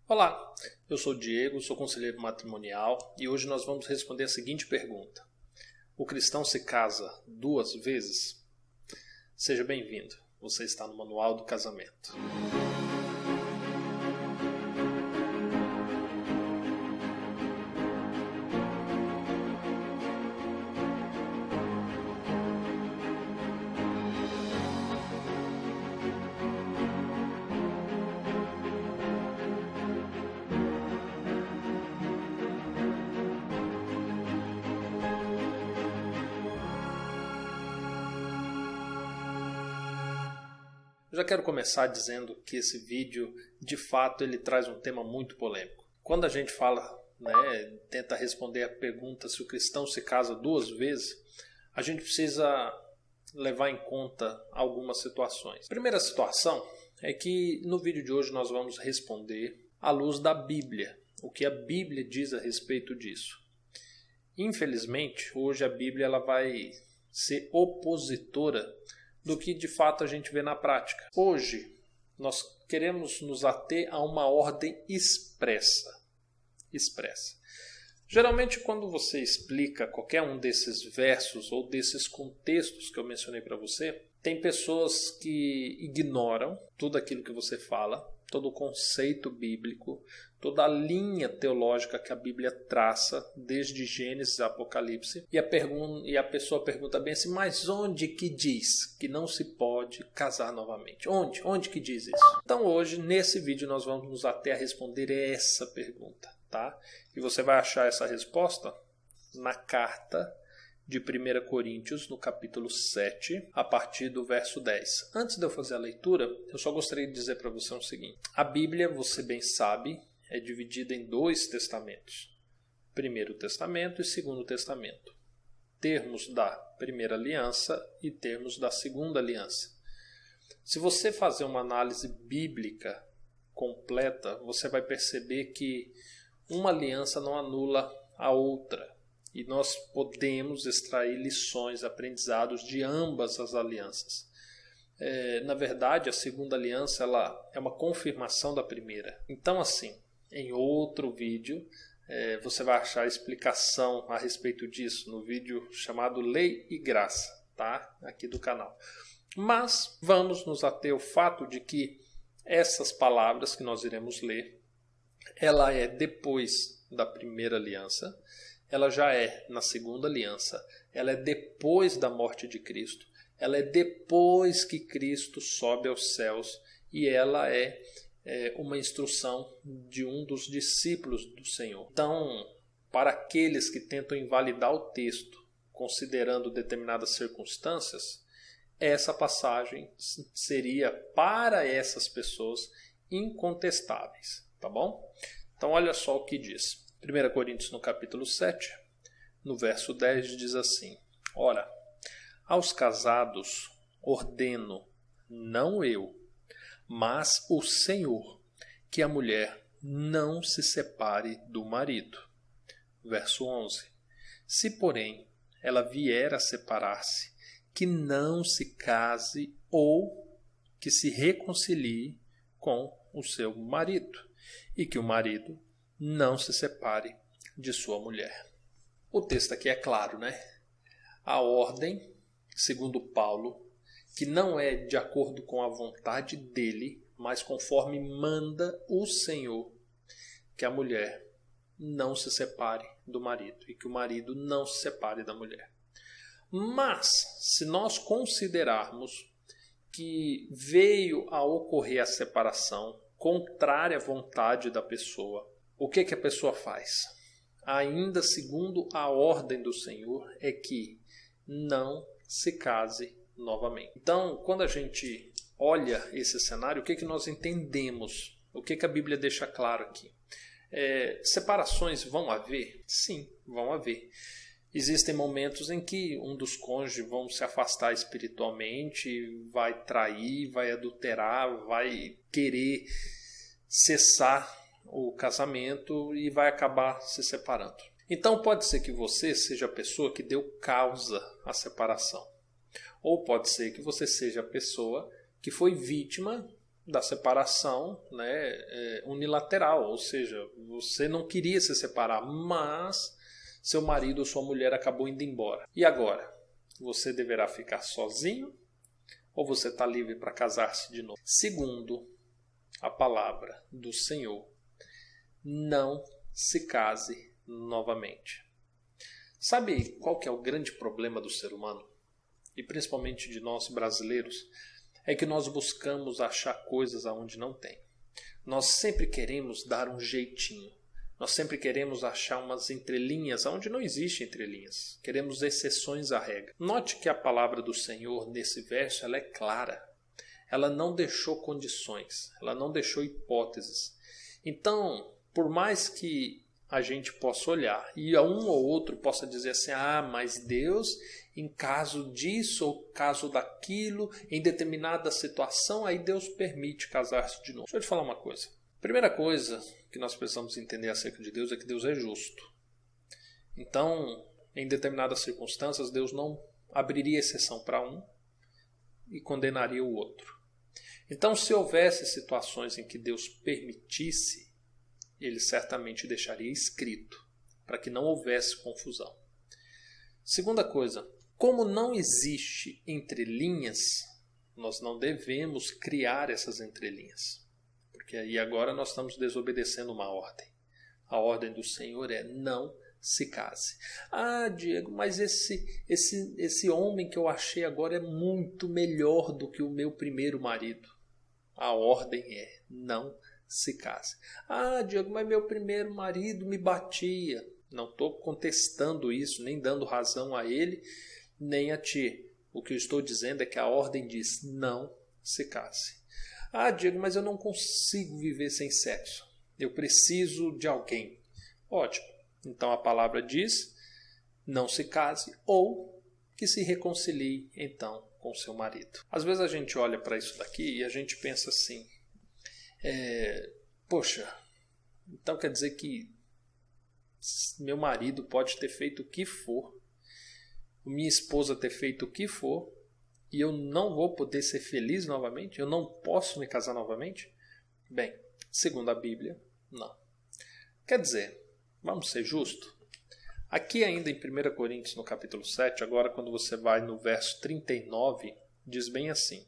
Olá, eu sou o Diego, sou conselheiro matrimonial e hoje nós vamos responder a seguinte pergunta: o cristão se casa 2 vezes? Seja bem-vindo, você está no Manual do Casamento. Eu já quero começar dizendo que esse vídeo, de fato, ele traz um tema muito polêmico. Quando a gente fala, tenta responder a pergunta se o cristão se casa 2 vezes, a gente precisa levar em conta algumas situações. A primeira situação é que no vídeo de hoje nós vamos responder à luz da Bíblia, o que a Bíblia diz a respeito disso. Infelizmente, hoje a Bíblia ela vai ser opositora do que de fato a gente vê na prática. Hoje, nós queremos nos ater a uma ordem expressa. Geralmente, quando você explica qualquer um desses versos ou desses contextos que eu mencionei para você, tem pessoas que ignoram tudo aquilo que você fala, todo o conceito bíblico, toda a linha teológica que a Bíblia traça, desde Gênesis a Apocalipse, e a pessoa pergunta bem assim, mas onde que diz que não se pode casar novamente? Onde que diz isso? Então hoje, nesse vídeo, nós vamos nos ater a responder essa pergunta, tá? E você vai achar essa resposta na carta de 1 Coríntios, no capítulo 7, a partir do verso 10. Antes de eu fazer a leitura, eu só gostaria de dizer para você o seguinte. A Bíblia, você bem sabe, é dividida em 2 testamentos. Primeiro Testamento e Segundo Testamento. Termos da Primeira Aliança e termos da Segunda Aliança. Se você fazer uma análise bíblica completa, você vai perceber que uma aliança não anula a outra. E nós podemos extrair lições, aprendizados de ambas as alianças. Na verdade, a segunda aliança ela é uma confirmação da primeira. Então, assim, em outro vídeo, você vai achar a explicação a respeito disso no vídeo chamado Lei e Graça, tá? Aqui do canal. Mas vamos nos ater ao fato de que essas palavras que nós iremos ler, ela é depois da primeira aliança, ela já é na segunda aliança, ela é depois da morte de Cristo, ela é depois que Cristo sobe aos céus e ela é uma instrução de um dos discípulos do Senhor. Então, para aqueles que tentam invalidar o texto, considerando determinadas circunstâncias, essa passagem seria para essas pessoas incontestáveis, tá bom? Então, olha só o que diz. 1 Coríntios, no capítulo 7, no verso 10, diz assim: Ora, aos casados ordeno, não eu, mas o Senhor, que a mulher não se separe do marido. Verso 11: Se, porém, ela vier a separar-se, que não se case ou que se reconcilie com o seu marido, e que o marido não se separe de sua mulher. O texto aqui é claro, né? A ordem, segundo Paulo, que não é de acordo com a vontade dele, mas conforme manda o Senhor, que a mulher não se separe do marido e que o marido não se separe da mulher. Mas, se nós considerarmos que veio a ocorrer a separação contrária à vontade da pessoa, o que a pessoa faz? Ainda segundo a ordem do Senhor, é que não se case novamente. Então, quando a gente olha esse cenário, o que nós entendemos? O que a Bíblia deixa claro aqui? Separações vão haver? Sim, vão haver. Existem momentos em que um dos cônjuges vão se afastar espiritualmente, vai trair, vai adulterar, vai querer cessar o casamento e vai acabar se separando. Então pode ser que você seja a pessoa que deu causa à separação. Ou pode ser que você seja a pessoa que foi vítima da separação, né, unilateral, ou seja, você não queria se separar, mas seu marido ou sua mulher acabou indo embora. E agora? Você deverá ficar sozinho ou você está livre para casar-se de novo? Segundo a palavra do Senhor, não se case novamente. Sabe qual que é o grande problema do ser humano? E principalmente de nós brasileiros? É que nós buscamos achar coisas aonde não tem. Nós sempre queremos dar um jeitinho. Nós sempre queremos achar umas entrelinhas aonde não existe entrelinhas. Queremos exceções à regra. Note que a palavra do Senhor nesse verso ela é clara. Ela não deixou condições, ela não deixou hipóteses. Então, por mais que a gente possa olhar e a um ou outro possa dizer assim, mas Deus, em caso disso ou caso daquilo, em determinada situação, aí Deus permite casar-se de novo. Deixa eu te falar uma coisa. A primeira coisa que nós precisamos entender acerca de Deus é que Deus é justo. Então, em determinadas circunstâncias, Deus não abriria exceção para um e condenaria o outro. Então, se houvesse situações em que Deus permitisse, ele certamente deixaria escrito, para que não houvesse confusão. Segunda coisa, como não existe entrelinhas, nós não devemos criar essas entrelinhas, porque aí agora nós estamos desobedecendo uma ordem. A ordem do Senhor é não se case. Diego, mas esse homem que eu achei agora é muito melhor do que o meu primeiro marido. A ordem é não se case. Diego, mas meu primeiro marido me batia. Não estou contestando isso, nem dando razão a ele, nem a ti. O que eu estou dizendo é que a ordem diz não se case. Diego, mas eu não consigo viver sem sexo. Eu preciso de alguém. Ótimo. Então a palavra diz não se case ou que se reconcilie então com seu marido. Às vezes a gente olha para isso daqui e a gente pensa assim, poxa, então quer dizer que meu marido pode ter feito o que for, minha esposa ter feito o que for, e eu não vou poder ser feliz novamente? Eu não posso me casar novamente? Bem, segundo a Bíblia, não. Quer dizer, vamos ser justos? Aqui ainda em 1 Coríntios, no capítulo 7, agora quando você vai no verso 39, diz bem assim: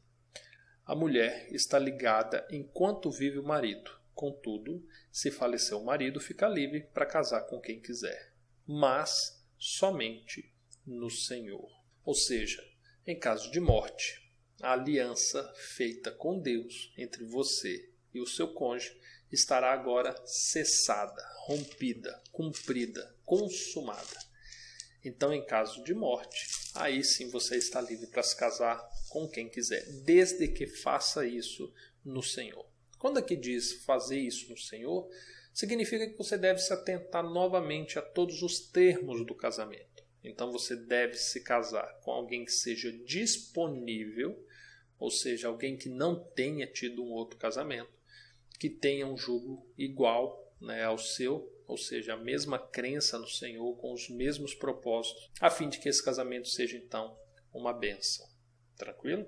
a mulher está ligada enquanto vive o marido. Contudo, se falecer o marido, fica livre para casar com quem quiser, mas somente no Senhor. Ou seja, em caso de morte, a aliança feita com Deus entre você e o seu cônjuge estará agora cessada, rompida, cumprida, consumada. Então, em caso de morte, aí sim você está livre para se casar com quem quiser, desde que faça isso no Senhor. Quando aqui diz fazer isso no Senhor, significa que você deve se atentar novamente a todos os termos do casamento. Então você deve se casar com alguém que seja disponível, ou seja, alguém que não tenha tido um outro casamento, que tenha um jugo igual, né, ao seu, ou seja, a mesma crença no Senhor, com os mesmos propósitos, a fim de que esse casamento seja então uma bênção. Tranquilo?